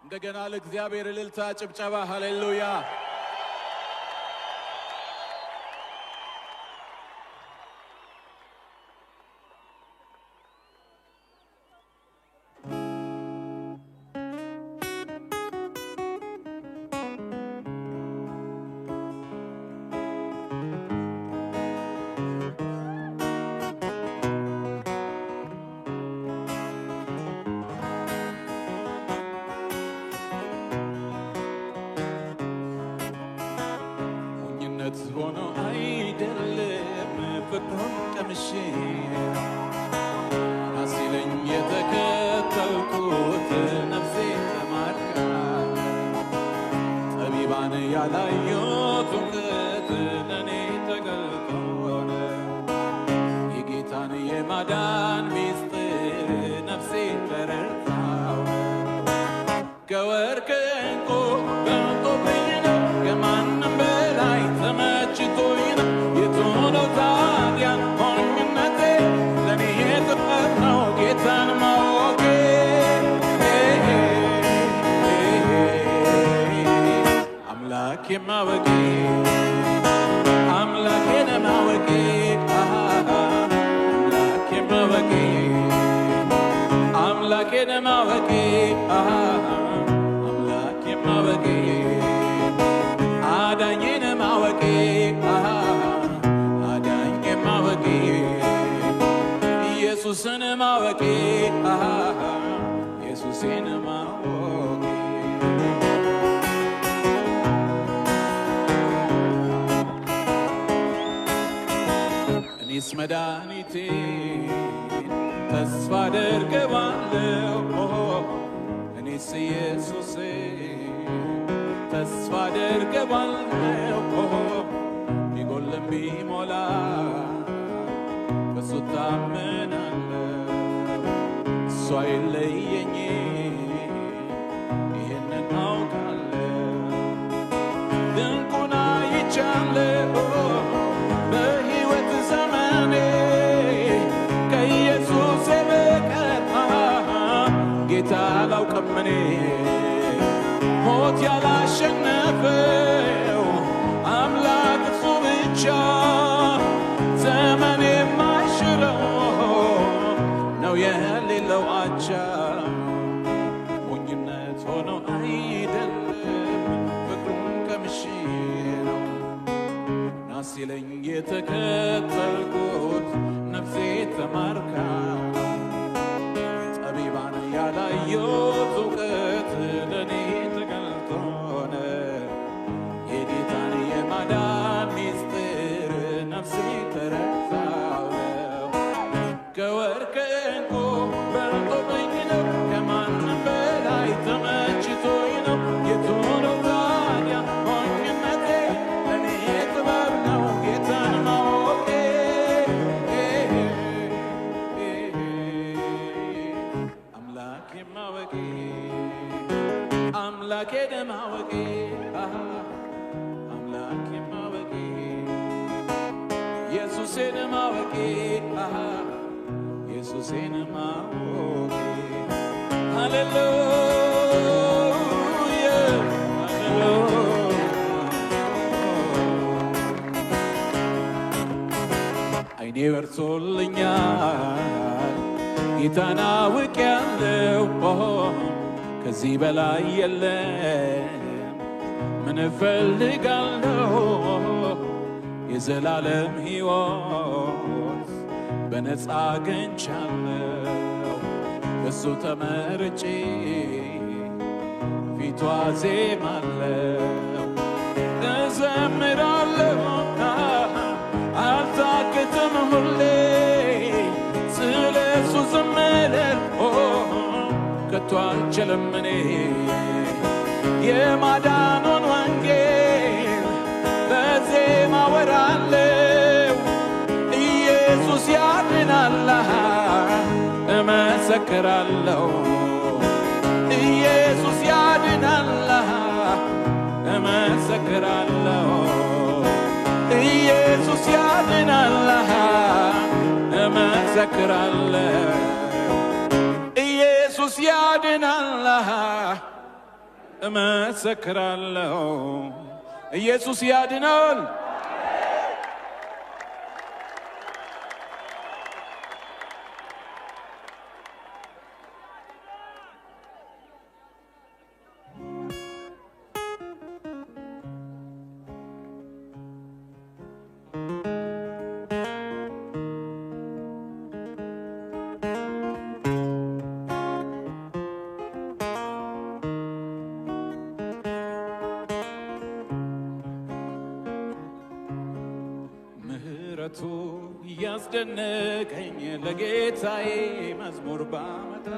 እንደገና ለእግዚአብሔር እልልታ ጭብጨባ ሃሌሉያ ሆኖ አይደለም ፍቅሩን ቀምሼ አሲለኝ የተከተልኩት ነፍሴ ተማርካ ጠቢባን ያላዩት እውቀት ለእኔ ተገልጦ የጌታን የማዳን ሚስጥር ነፍሴ ተረድታው ከወርቅ ዕንቁ በልጦብኝ ነው ከማንም በላይ ተመችቶኝ ነው የቱ ነው ታዲያ ሞኝነቴ ለእኔ ጥበብ ነው ጌታን ማወቄ አምላኬ ማወቄ አምላኬን ማወቄ አምላኬ ማወቄ አምላኬን ማወቄ አምላኬ ማወቄ አዳኜን ማወቄ አዳኜ ማወቄ ኢየሱስን ማወቄ ኢየሱስን ማወቄ እኔስ መድኃኒቴ ተስፋ አደርገዋለሁ እኔስ ኢየሱሴ ተስፋ አደርገዋለሁ ቢጎልም ቢሞላ በሱ ታምናለሁ እሱ አይለየኝም ይህንን አውቃለሁ ድንቁን አይቻለሁ በሕይወት ዘመኔ ከኢየሱስ በቀር ጌታ አላውቅም እኔ ሞት ያላሸነፈው አምላክ እሱ ብቻ ዘመን የማይሽረው ነው የሌለው አቻ ሞኝነት ሆኖ አይደለም ፍቅሩን ቀምሼ ነው ናሲለኝ የተከተልኩት ነፍሴ ተማርካ ጠቢባን ያላዩት እውቀት ለእኔ ተገልጦ የጌታን የማዳን ሚስጥር ነፍሴ ተረድታው ከወርቅ ዕንቁ በልጦብኝ ነው ከማንም በላይ ተመችቶኝ ነው የቱ ነው ታዲያ ሞኝነቴ ለእኔ ጥበብ ነው ጌታን ማወቄ አምላኬ ማወቄ አምላኬን ማወቄ አምላኬ ማወቄ ኢየሱስን ማወቄ ኢየሱስን ማወቄ ሃሌሉያ ሃሌሉያ አይኔ በርቶልኛል ጌታን አውቄያለሁ ከዚህ በላይ የለም ምን እፈልጋለሁ የዘላለም ሕይወት በነፃ አግኝቻለሁ በሱ ተመርጬ ፊቱ አዜማለሁ እዘምራለሁ አልታክትም ሁሌ ስለ እሱ ዘምራለሁ ከቶ አልችልም እኔ የማዳኑን ወንጌል በዜማ ወራ እመሰክራለሁ ኢየሱስ ያድናል እመሰክራለሁ ኢየሱስ ያድናል እመሰክራለሁ ኢየሱስ ያድናል እመሰክራለሁ ኢየሱስ ያድናል ያስደነቀኝ ለጌታዬ መዝሙር ባመጣ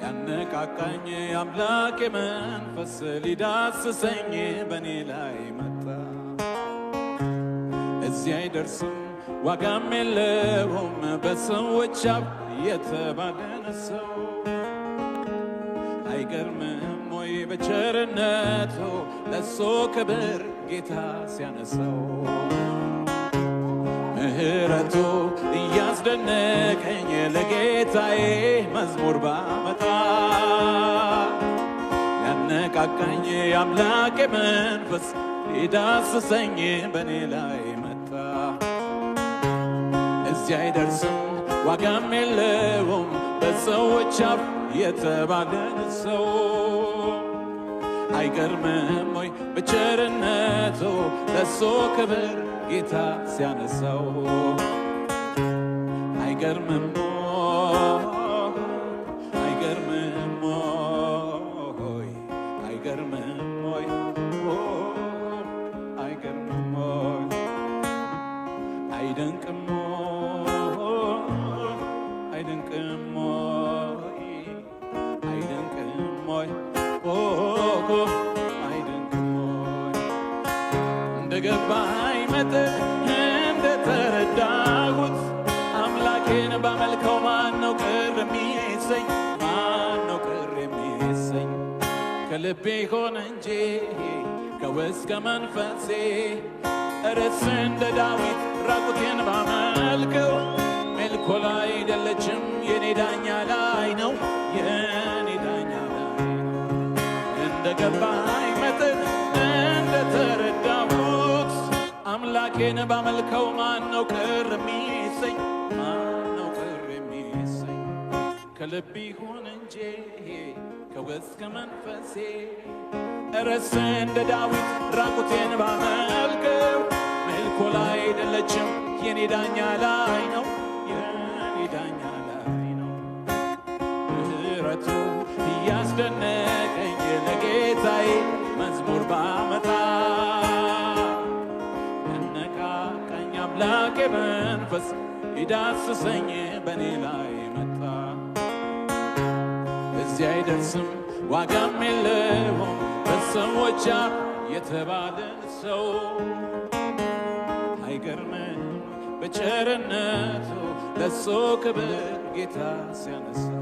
ያነቃቃኝ አምላኬ መንፈስ ሊዳስሰኝ በኔ ላይ መጣ እዚያ አይደርስም ዋጋም የለውም በሰዎች አፍ የተባለን ሰው አይገርምም ወይ በቸርነቱ ለሱ ክብር ጌታ ሲያነሳው ምህረቱ እያስደነቀኝ ለጌታዬ መዝሙር ባመጣ ያነቃቃኝ አምላኬ መንፈስ ሊዳስሰኝ በኔ ላይ መጣ እዚያ አይደርስም ዋጋም የለውም በሰዎች አፍ የተባለን ሰው አይገርምም ወይ በቸርነቱ ለሱ ክብር ጌታ ሲያነሳው አይገርምም አይገርምም ወይ አይገርምም ወይ አይገርምም ወይ አይደንቅም አይደንቅም ወይ አይደንቅም ወይ አይደንቅም ወይ እንደገባኝ መጠን እንደተረዳሁት አምላኬን ባመልከው ማነው ቅር የሚሰኝ ማነው ቅር የሚሰኝ ከልቤ ሆነ እንጂ ከውስጥ ከመንፈሴ እርስ እንደ ዳዊት ራቁቴን ባመልከው ሜልኮል አይደለችም የኔ ዳኛ ላይ ነው የኔ ዳኛ ላይ ነው እንደገባኝ መጠን እንደተረዳሁት አምላኬን ባመልከው ማነው ቅር የሚሰኝ ማነው ቅር የሚሰኝ ከልብ ይሁን እንጂ ከውስጥ ከመንፈሴ እርስ እንደ ዳዊት ራቁቴን ባመልከው ሜልኮል አይደለችም የኔ ዳኛ ላይ ነው የኔ ዳኛ ላይ ነው ምህረቱ እያስደነቀኝ ለጌታዬ መዝሙር ባመጣ ያነቃቃኝ አምላኬ መንፈስ ይዳስሰኝ በኔ ላይ መጣ እዚያ አይደርስም ዋጋም የለውም በሰዎች አፍ የተባለን ሰው አይገርምም በቸርነቱ ለሱ ክብር ጌታ ሲያነሳው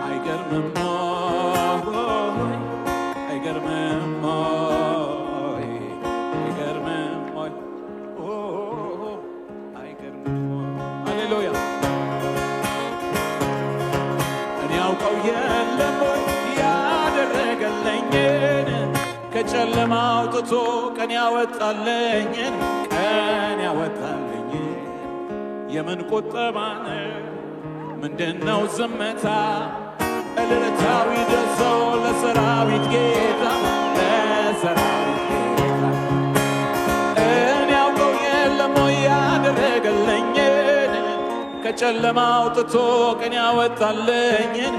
አይገርምም አይገርምም አይገርምም አይገርምም ሃሌሉያ እኔ ያውቀው የለም ያደረገልኝን ከጨለማ አውጥቶ ቀን ያወጣልኝን የምን ቁጠባ ነው ምንድነው ዝምታ እልልታዊ ደርሰው ለሰራዊት ጌታ ለሰራዊት ጌታ እኔ ያውቀው የለም ያደረገልኝን ከጨለማ አውጥቶ ቀን ያወጣልኝን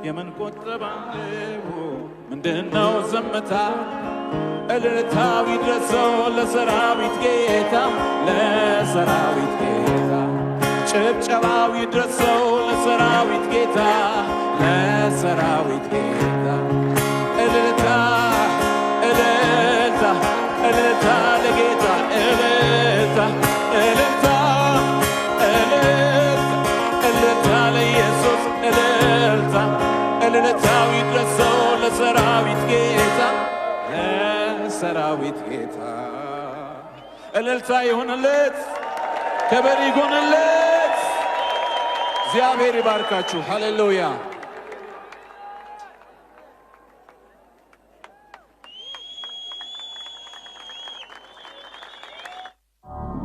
የምን ቁጠባ ነው ምንድነው ዝምታ እልልታዊ ድረሰው ለሰራዊት ጌታ ለሰራዊት ጌታ ጭብጨባዊ ድረሰው ለሰራዊት ጌታ ለሰራዊት ጌታ እልልታ እልልታ እልልታ ለጌታ እልልታ ለሰራዊት ጌታ ለሰራዊት ጌታ እልልታ ይሁንለት፣ ክብር ይሁንለት። እግዚአብሔር ይባርካችሁ። ሃሌሉያ።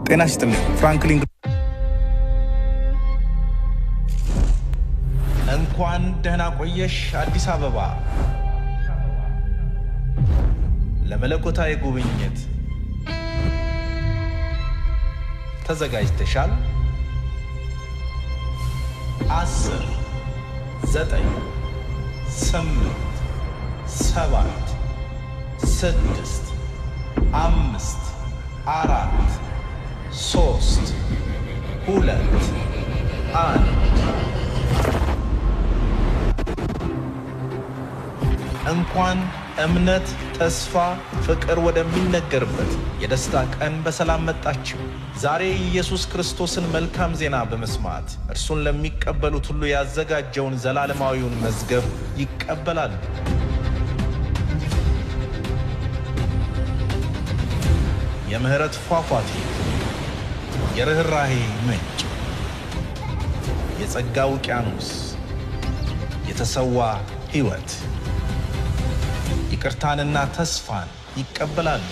ጤና ይስጥልኝ። ፍራንክሊን እንኳን ደህና ቆየሽ አዲስ አበባ። ለመለኮታዊ ጉብኝት ተዘጋጅተሻል? 10 9 8 7 6 5 4 3 2 1 እንኳን እምነት፣ ተስፋ፣ ፍቅር ወደሚነገርበት የደስታ ቀን በሰላም መጣችሁ። ዛሬ ኢየሱስ ክርስቶስን መልካም ዜና በመስማት እርሱን ለሚቀበሉት ሁሉ ያዘጋጀውን ዘላለማዊውን መዝገብ ይቀበላሉ። የምህረት ፏፏቴ፣ የርኅራኄ ምንጭ፣ የጸጋ ውቅያኖስ፣ የተሰዋ ሕይወት፣ ይቅርታንና ተስፋን ይቀበላሉ።